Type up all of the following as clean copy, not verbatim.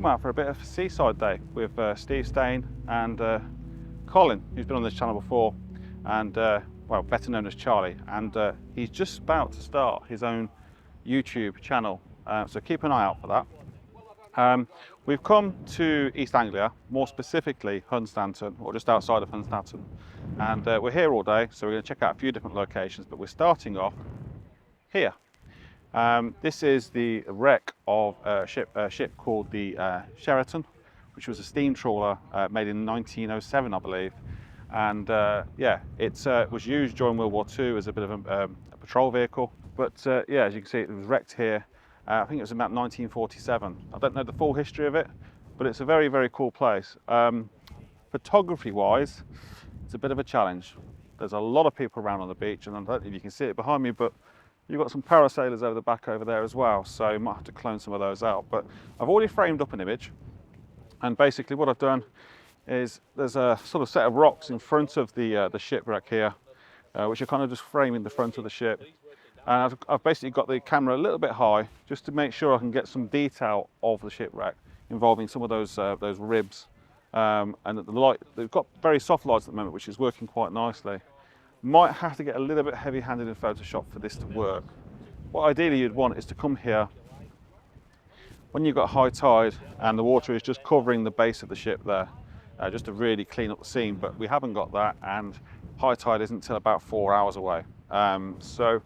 come out for a bit of a seaside day with Steve Stain and Colin, who's been on this channel before, and well, better known as Charlie, and he's just about to start his own YouTube channel, so keep an eye out for that. We've come to East Anglia, more specifically Hunstanton, or just outside of Hunstanton, and we're here all day, so we're going to check out a few different locations, but we're starting off here. This is the wreck of a ship called the Sheraton, which was a steam trawler made in 1907, I believe. And yeah, it was used during World War II as a bit of a patrol vehicle. But yeah, as you can see, it was wrecked here. I think it was about 1947. I don't know the full history of it, but it's a very, very cool place. Photography-wise, it's a bit of a challenge. There's a lot of people around on the beach, and I don't know if you can see it behind me, but you've got some parasailers over the back over there as well, so you might have to clone some of those out. But I've already framed up an image, and basically what I've done is there's a sort of set of rocks in front of the shipwreck here, which are kind of just framing the front of the ship. And I've basically got the camera a little bit high just to make sure I can get some detail of the shipwreck involving some of those ribs. And the light, they've got very soft lights at the moment, which is working quite nicely. Might have to get a little bit heavy-handed in Photoshop for this to work. What ideally you'd want is to come here when you've got high tide and the water is just covering the base of the ship there, just to really clean up the scene, but we haven't got that, and high tide isn't until about 4 hours away. So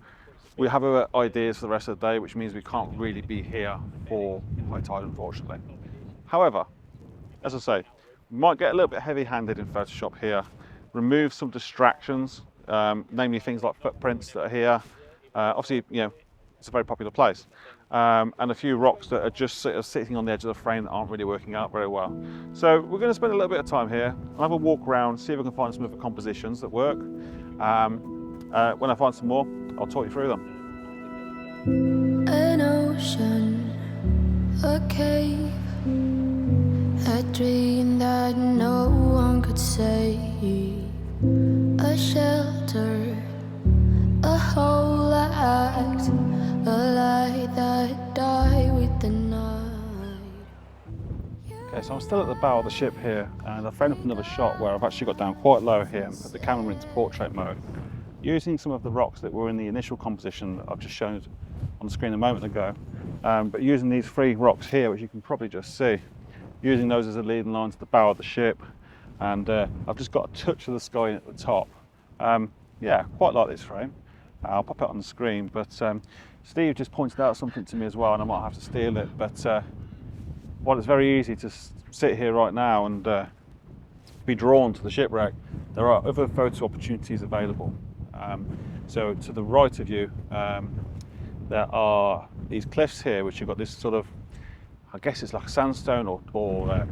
we have our ideas for the rest of the day, which means we can't really be here for high tide, unfortunately. However, as I say, we might get a little bit heavy-handed in Photoshop here, remove some distractions, namely things like footprints that are here. Obviously, you know, it's a very popular place. And a few rocks that are just sort of sitting on the edge of the frame that aren't really working out very well. So we're going to spend a little bit of time here. I'll have a walk around, see if we can find some other compositions that work. When I find some more, I'll talk you through them. An ocean, a cave, a dream that no one could save, a shelter, a whole act, a light that died with the night. Okay, so I'm still at the bow of the ship here, and I've framed up another shot where I've actually got down quite low here and put the camera into portrait mode, using some of the rocks that were in the initial composition that I've just shown on the screen a moment ago, but using these three rocks here, which you can probably just see, using those as a leading line to the bow of the ship, and I've just got a touch of the sky at the top. Yeah, quite like this frame. I'll pop it on the screen, but Steve just pointed out something to me as well, and I might have to steal it, but while it's very easy to sit here right now and be drawn to the shipwreck, there are other photo opportunities available. So to the right of you, there are these cliffs here, which have got this sort of, I guess it's like sandstone or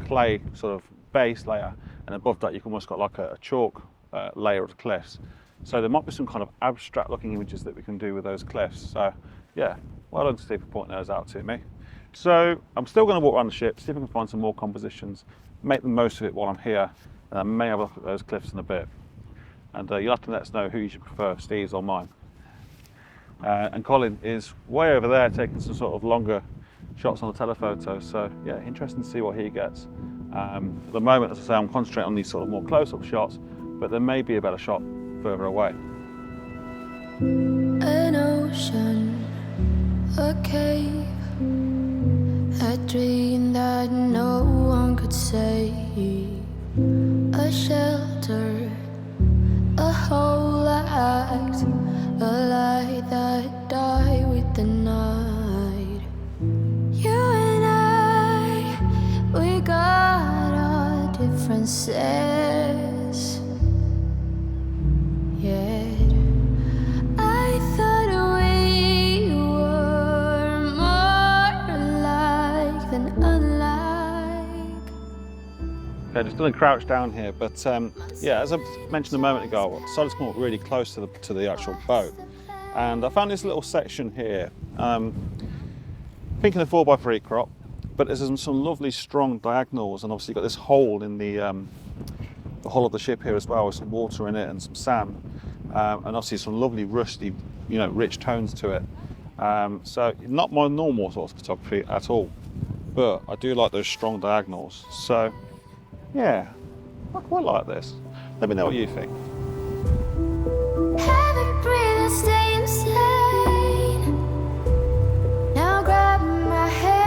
clay sort of base layer, and above that you've almost got like a chalk layer of cliffs. So there might be some kind of abstract looking images that we can do with those cliffs. So yeah, well done Steve for pointing those out to me. So I'm still going to walk around the ship, see if I can find some more compositions, make the most of it while I'm here, and I may have a look at those cliffs in a bit. And you'll have to let us know who you should prefer, Steve's or mine. And Colin is way over there taking some sort of longer shots on the telephoto, so yeah, interesting to see what he gets. At the moment, as I say, I'm concentrating on these sort of more close-up shots, but there may be a better shot further away. An ocean, a cave, a dream that no one could save, a shelter, a whole act, a light that died with the night. You and I, we got our differences. Yet I thought we were more alike than unlike. Okay, just going to crouch down here, but yeah, as I mentioned a moment ago, I decided to come up really close to the actual boat, and I found this little section here, thinking a 4x3 crop, but there's some lovely strong diagonals, and obviously you've got this hole in the hull of the ship here as well, with some water in it and some sand, and obviously some lovely rusty, rich tones to it. So not my normal sort of photography at all. but I do like those strong diagonals. So yeah, I quite like this. Let me know what you think. Have a breather, stay insane. Now grab my hand.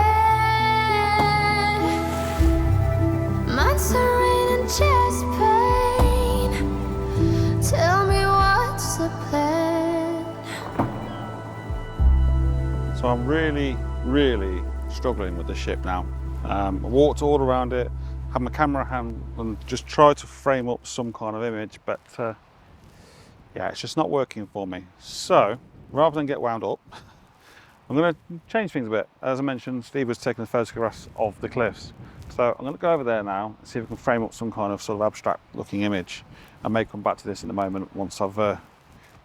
Months are rain and chest pain. Tell me what's the plan. So I'm really struggling with the ship now. I walked all around it, had my camera hand and just tried to frame up some kind of image, but yeah, it's just not working for me. So rather than get wound up, I'm going to change things a bit. As I mentioned, Steve was taking the photographs of the cliffs. So I'm going to go over there now and see if we can frame up some kind of sort of abstract looking image. I may come back to this in a moment once I've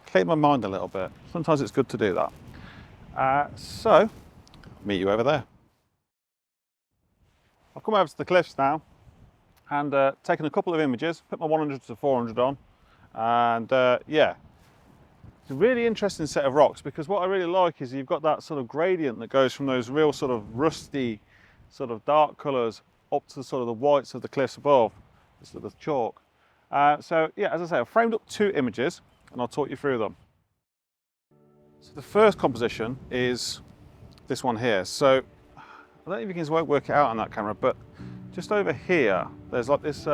cleared my mind a little bit. Sometimes it's good to do that. So, meet you over there. I've come over to the cliffs now and taken a couple of images, put my 100 to 400 on, and yeah, it's a really interesting set of rocks because what I really like is you've got that sort of gradient that goes from those real sort of rusty, sort of dark colours up to sort of the whites of the cliffs above, sort of the chalk. So yeah, as I say, I've framed up 2 images and I'll talk you through them. So the first composition is this one here. So I don't know if you can work it out on that camera, but just over here, there's like this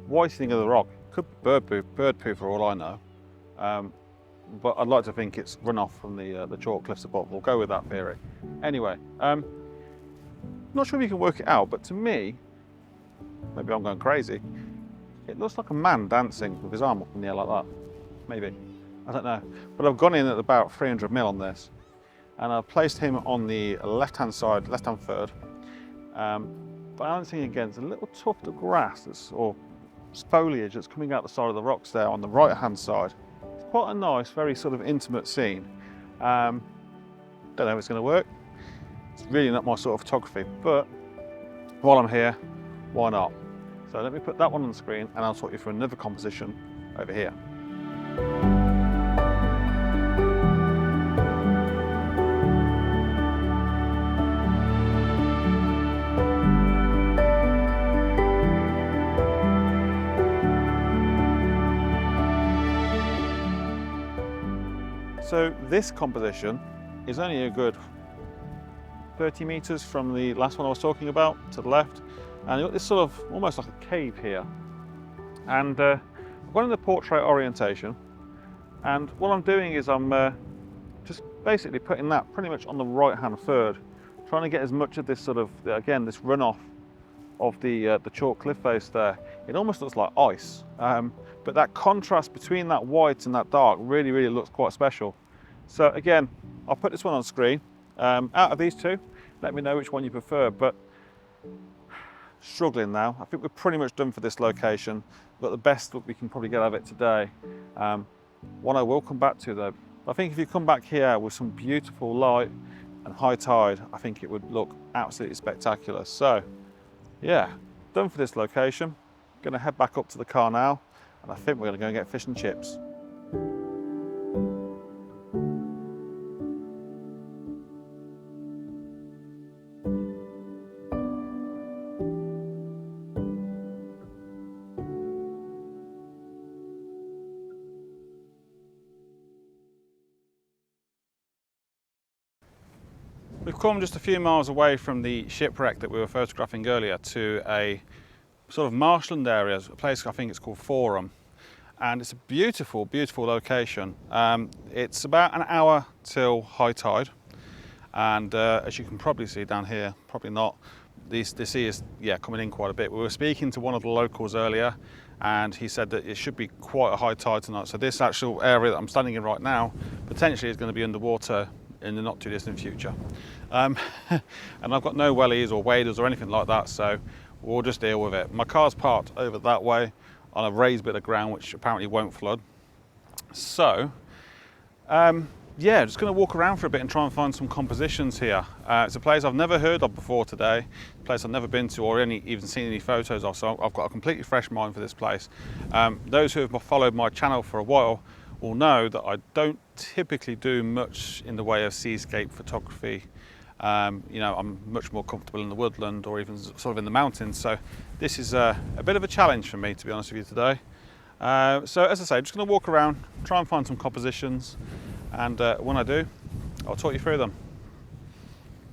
whitening of the rock. Could be bird poo for all I know. But I'd like to think it's runoff from the chalk cliffs above. We'll go with that theory. Anyway, not sure if you can work it out, but to me, maybe I'm going crazy, it looks like a man dancing with his arm up in the air like that. Maybe. I don't know, but I've gone in at about 300 mil on this, and I've placed him on the left-hand side, left-hand third, balancing against a little tuft of grass or foliage that's coming out the side of the rocks there on the right-hand side. It's quite a nice, very sort of intimate scene. Don't know if it's going to work. It's really not my sort of photography, but while I'm here, why not? So let me put that one on the screen, and I'll talk you through another composition over here. So this composition is only a good 30 meters from the last one I was talking about to the left, and you've got this sort of almost like a cave here, and I've gone in the portrait orientation, and what I'm doing is I'm just basically putting that pretty much on the right hand third, trying to get as much of this sort of, again, this runoff of the chalk cliff face there. It almost looks like ice, but that contrast between that white and that dark really looks quite special. So again, I'll put this one on screen. Out of these 2, let me know which one you prefer, but struggling now. I think we're pretty much done for this location. We've got the best look we can probably get out of it today. One I will come back to though, I think if you come back here with some beautiful light and high tide, I think it would look absolutely spectacular. So yeah, done for this location. Gonna head back up to the car now, and I think we're gonna go and get fish and chips. We've come just a few miles away from the shipwreck that we were photographing earlier to a sort of marshland area, a place I think it's called Thornham, and it's a beautiful location. It's about an hour till high tide, and as you can probably see down here, probably not, the sea is coming in quite a bit. We were speaking to one of the locals earlier, and he said that it should be quite a high tide tonight. So this actual area that I'm standing in right now potentially is going to be underwater in the not too distant future. And I've got no wellies or waders or anything like that, so we'll just deal with it. My car's parked over that way on a raised bit of ground which apparently won't flood. So yeah, just going to walk around for a bit and try and find some compositions here. It's a place I've never heard of before today, a place I've never been to or even seen any photos of, so I've got a completely fresh mind for this place. Those who have followed my channel for a while will know that I don't typically do much in the way of seascape photography. You know, I'm much more comfortable in the woodland or even sort of in the mountains. So this is a bit of a challenge for me, to be honest with you today. So as I say, I'm just going to walk around, try and find some compositions, and when I do, I'll talk you through them.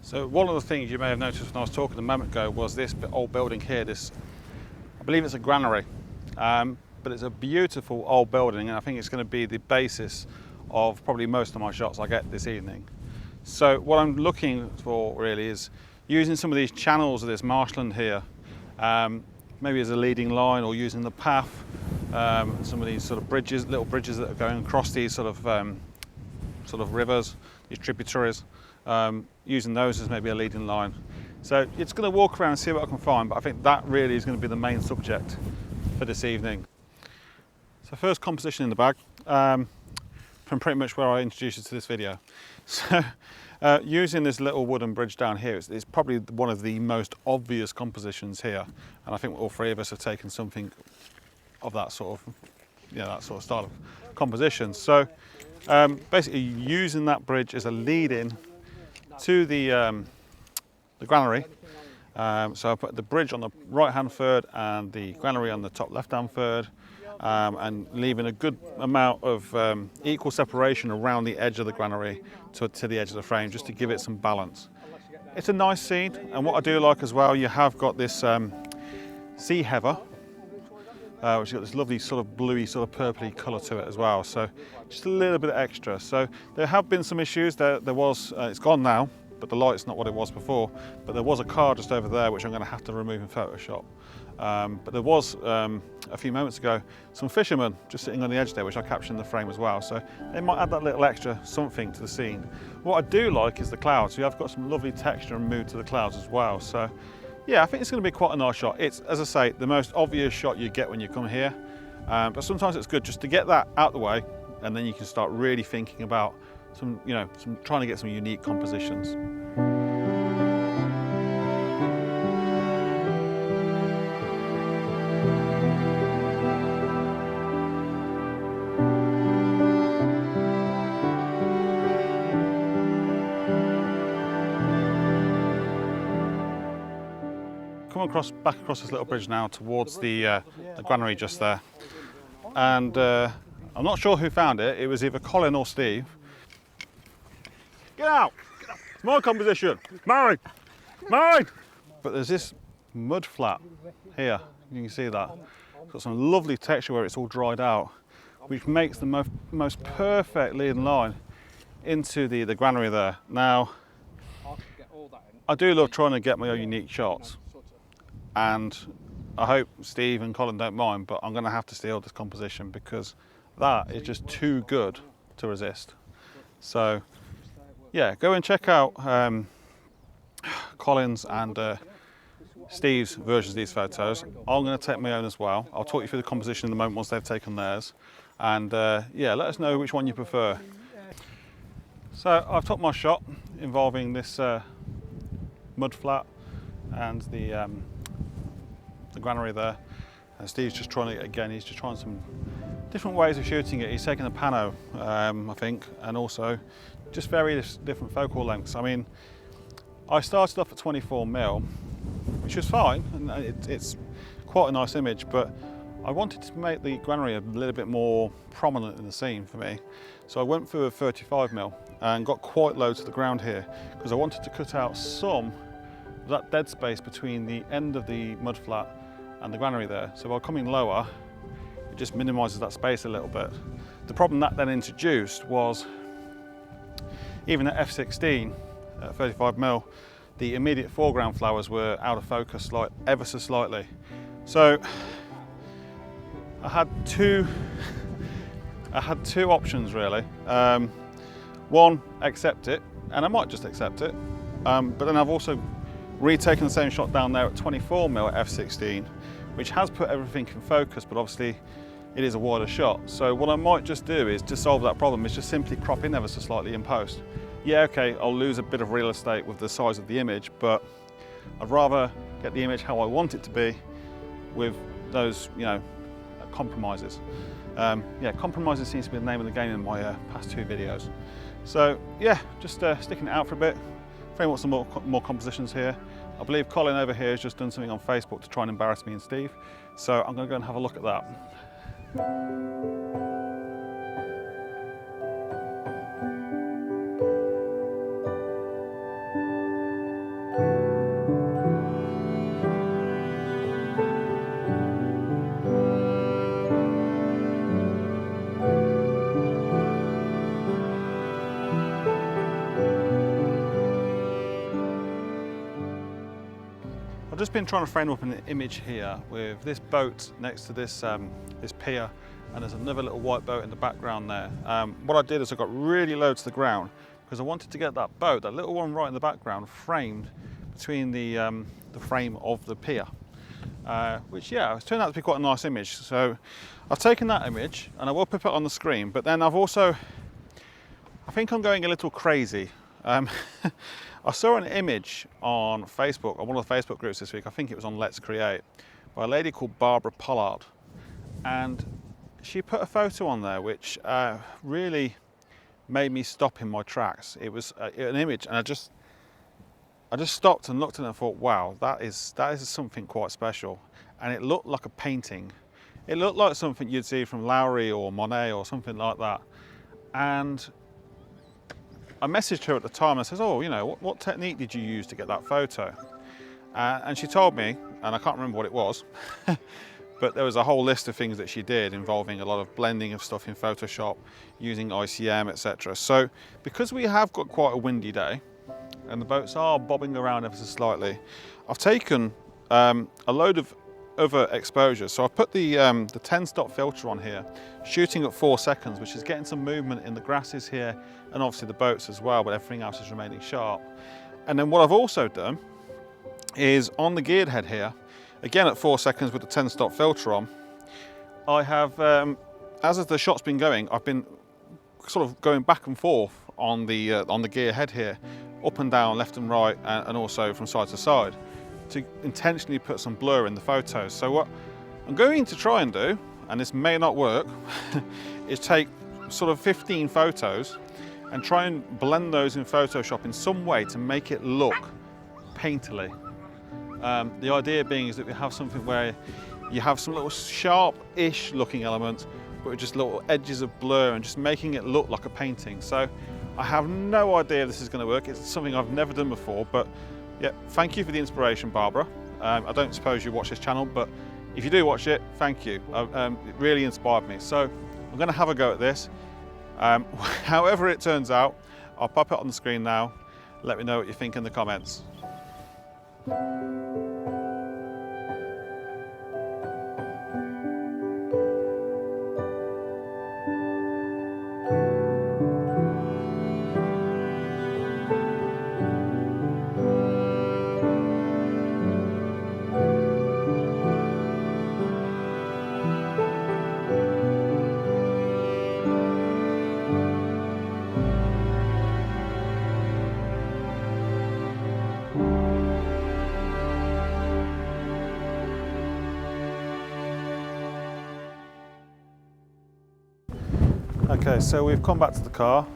So one of the things you may have noticed when I was talking a moment ago was this old building here. This, I believe it's a granary, but it's a beautiful old building, and I think it's going to be the basis of probably most of my shots I get this evening. So what I'm looking for really is using some of these channels of this marshland here, maybe as a leading line, or using the path, some of these sort of bridges, little bridges that are going across these sort of rivers, these tributaries, using those as maybe a leading line. So it's going to walk around and see what I can find, but I think that really is going to be the main subject for this evening. So first composition in the bag, from pretty much where I introduced you to this video. So using this little wooden bridge down here, it's probably one of the most obvious compositions here, and I think all three of us have taken something of that sort of, that sort of style of composition. So basically using that bridge as a lead-in to the granary. So I put the bridge on the right-hand third and the granary on the top left-hand third, and leaving a good amount of equal separation around the edge of the granary to the edge of the frame, just to give it some balance. It's a nice scene, and what I do like as well, you have got this sea heather, which has got this lovely sort of bluey, sort of purpley colour to it as well. So just a little bit extra. So there have been some issues. There was, it's gone now, but the light's not what it was before. But there was a car just over there, which I'm going to have to remove in Photoshop. But there was, a few moments ago, some fishermen just sitting on the edge there, which I captured in the frame as well. So they might add that little extra something to the scene. What I do like is the clouds. So I've got some lovely texture and mood to the clouds as well. So yeah, I think it's going to be quite a nice shot. It's, as I say, the most obvious shot you get when you come here. But sometimes it's good just to get that out the way, and then you can start really thinking about some, trying to get some unique compositions. Back across this little bridge now towards the granary just there, and I'm not sure who found it. It was either Colin or Steve. Get out! It's my composition. Mine! Mine! But there's this mud flat here. You can see that. It's got some lovely texture where it's all dried out, which makes the most perfect leading line into the granary there. Now, I do love trying to get my own unique shots, and I hope Steve and Colin don't mind, but I'm going to have to steal this composition because that is just too good to resist. So yeah, go and check out Colin's and Steve's versions of these photos. I'm going to take my own as well. I'll talk you through the composition in the moment once they've taken theirs, and yeah, let us know which one you prefer. So I've took my shot involving this mud flat and the granary there, and Steve's just trying to, again, he's just trying some different ways of shooting it. He's taking a pano, I think, and also just various different focal lengths. I mean, I started off at 24mm, which was fine, and it's quite a nice image, but I wanted to make the granary a little bit more prominent in the scene for me. So I went through a 35mm and got quite low to the ground here because I wanted to cut out some of that dead space between the end of the mud flat and the granary there. So by coming lower, it just minimises that space a little bit. The problem that then introduced was, even at f16, at 35mm, the immediate foreground flowers were out of focus ever so slightly. So I had two options really. One, accept it, and I might just accept it, but then I've also retaken the same shot down there at 24mm at f16, which has put everything in focus, but obviously it is a wider shot. So what I might just do is, to solve that problem, is just simply crop in ever so slightly in post. Yeah, okay, I'll lose a bit of real estate with the size of the image, but I'd rather get the image how I want it to be with those, compromises. Yeah, compromises seems to be the name of the game in my past two videos. So yeah, just sticking it out for a bit, frame up some more compositions here. I believe Colin over here has just done something on Facebook to try and embarrass me and Steve. So I'm going to go and have a look at that. I've just been trying to frame up an image here with this boat next to this, this pier, and there's another little white boat in the background there. What I did is I got really low to the ground because I wanted to get that boat, that little one right in the background, framed between the frame of the pier, which, yeah, it's turned out to be quite a nice image. So I've taken that image and I will put it on the screen, but then I've also, I think I'm going a little crazy. I saw an image on Facebook, on one of the Facebook groups this week, I think it was on Let's Create, by a lady called Barbara Pollard. And she put a photo on there which really made me stop in my tracks. It was an image, and I just stopped and looked at it and thought, wow, that is something quite special. And it looked like a painting. It looked like something you'd see from Lowry or Monet or something like that. And I messaged her at the time and I says, oh, you know, what technique did you use to get that photo? And she told me, and I can't remember what it was, but there was a whole list of things that she did involving a lot of blending of stuff in Photoshop, using ICM, etc. So because we have got quite a windy day and the boats are bobbing around ever so slightly, I've taken a load of other exposures. So I put the 10-stop filter on here, shooting at 4 seconds, which is getting some movement in the grasses here, and obviously the boats as well, but everything else is remaining sharp. And then what I've also done is on the geared head here, again at 4 seconds with the 10-stop filter on, I have, as the shot's been going, I've been sort of going back and forth on the gear head here, up and down, left and right, and also from side to side, to intentionally put some blur in the photos. So what I'm going to try and do, and this may not work, is take sort of 15 photos and try and blend those in Photoshop in some way to make it look painterly. The idea being is that we have something where you have some little sharp-ish looking elements, but with just little edges of blur and just making it look like a painting. So I have no idea if this is going to work. It's something I've never done before, but yeah, thank you for the inspiration, Barbara. I don't suppose you watch this channel, but if you do watch it, thank you. It really inspired me. So I'm going to have a go at this. However it turns out, I'll pop it on the screen now. Let me know what you think in the comments. Okay, so we've come back to the car.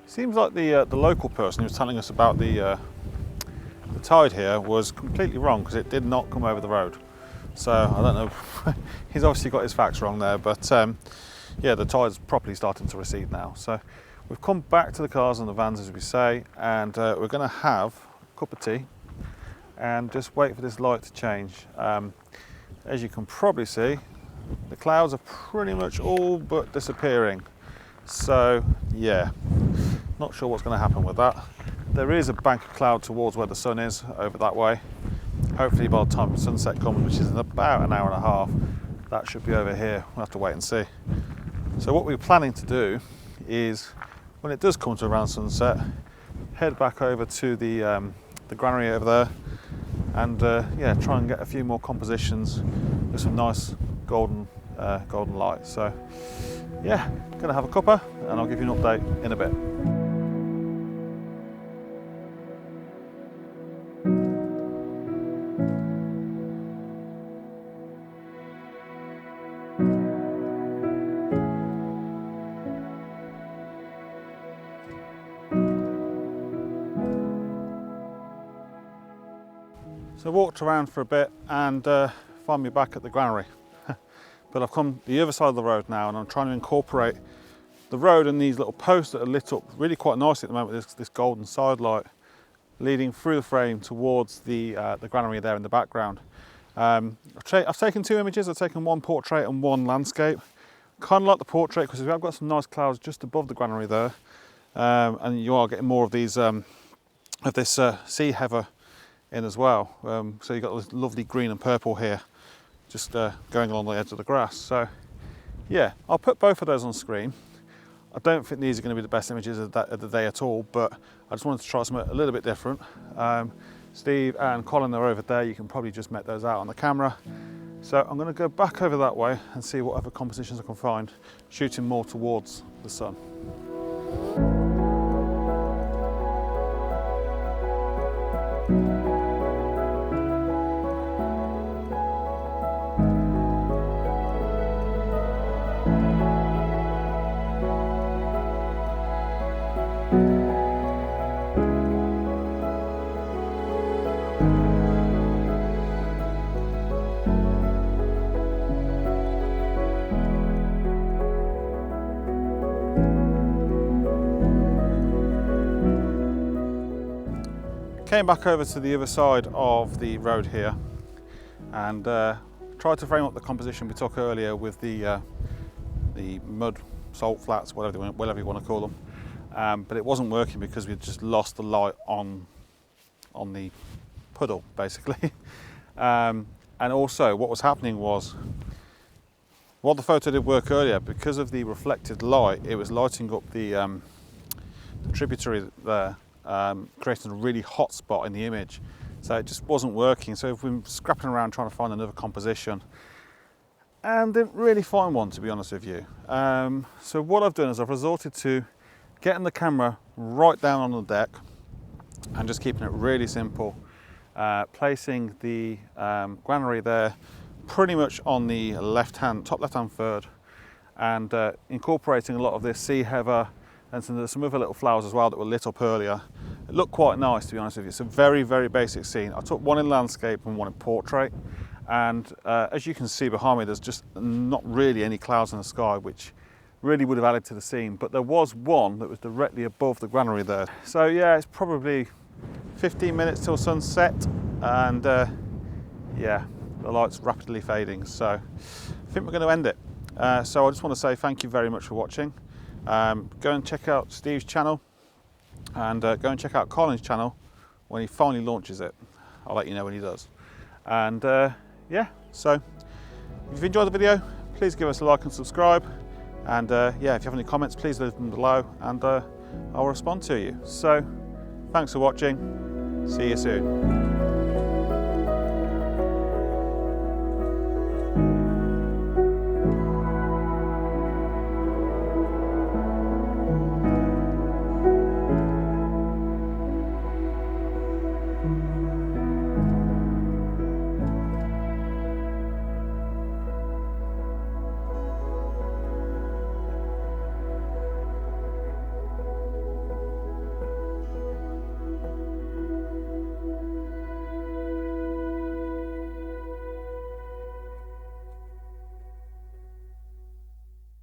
Seems like the local person who was telling us about the tide here was completely wrong, because it did not come over the road. So I don't know, he's obviously got his facts wrong there, but yeah, the tide's properly starting to recede now. So we've come back to the cars and the vans, as we say, and we're going to have a cup of tea and just wait for this light to change. As you can probably see, the clouds are pretty much all but disappearing. So yeah, not sure what's going to happen with that. There is a bank of cloud towards where the sun is, over that way. Hopefully by the time sunset comes, which is in about an hour and a half, that should be over here. We'll have to wait and see. So what we're planning to do is, when it does come to around sunset, head back over to the granary over there, and yeah, try and get a few more compositions with some nice golden light. So yeah, gonna have a cuppa and I'll give you an update in a bit. So I walked around for a bit and find me back at the granary. But I've come the other side of the road now, and I'm trying to incorporate the road and these little posts that are lit up really quite nicely at the moment with this golden side light leading through the frame towards the granary there in the background. I've taken 2 images. I've taken one portrait and one landscape. Kind of like the portrait because we've got some nice clouds just above the granary there, and you are getting more of these of this sea heather in as well. So you've got this lovely green and purple here, just going along the edge of the grass. So yeah, I'll put both of those on screen. I don't think these are going to be the best images of the day at all, but I just wanted to try something a little bit different. Steve and Colin are over there. You can probably just make those out on the camera. So I'm going to go back over that way and see what other compositions I can find, shooting more towards the sun. Came back over to the other side of the road here and tried to frame up the composition we took earlier with the mud salt flats, whatever you want to call them, but it wasn't working because we'd just lost the light on the puddle basically. And also what was happening was, while the photo did work earlier, because of the reflected light, it was lighting up the tributary there, creating a really hot spot in the image, so it just wasn't working. So we've been scrapping around trying to find another composition and didn't really find one, to be honest with you. So what I've done is I've resorted to getting the camera right down on the deck and just keeping it really simple, placing the granary there pretty much on the top left hand third, and incorporating a lot of this sea heather and some other little flowers as well that were lit up earlier. It looked quite nice, to be honest with you. It's a very, very basic scene. I took one in landscape and one in portrait, and as you can see behind me, there's just not really any clouds in the sky, which really would have added to the scene, but there was one that was directly above the granary there. So yeah, it's probably 15 minutes till sunset, and yeah, the light's rapidly fading, so I think we're going to end it. So I just want to say thank you very much for watching. Go and check out Steve's channel, and go and check out Colin's channel when he finally launches it. I'll let you know when he does. And yeah, so if you've enjoyed the video, please give us a like and subscribe, and yeah, if you have any comments, please leave them below, and I'll respond to you. So thanks for watching, see you soon.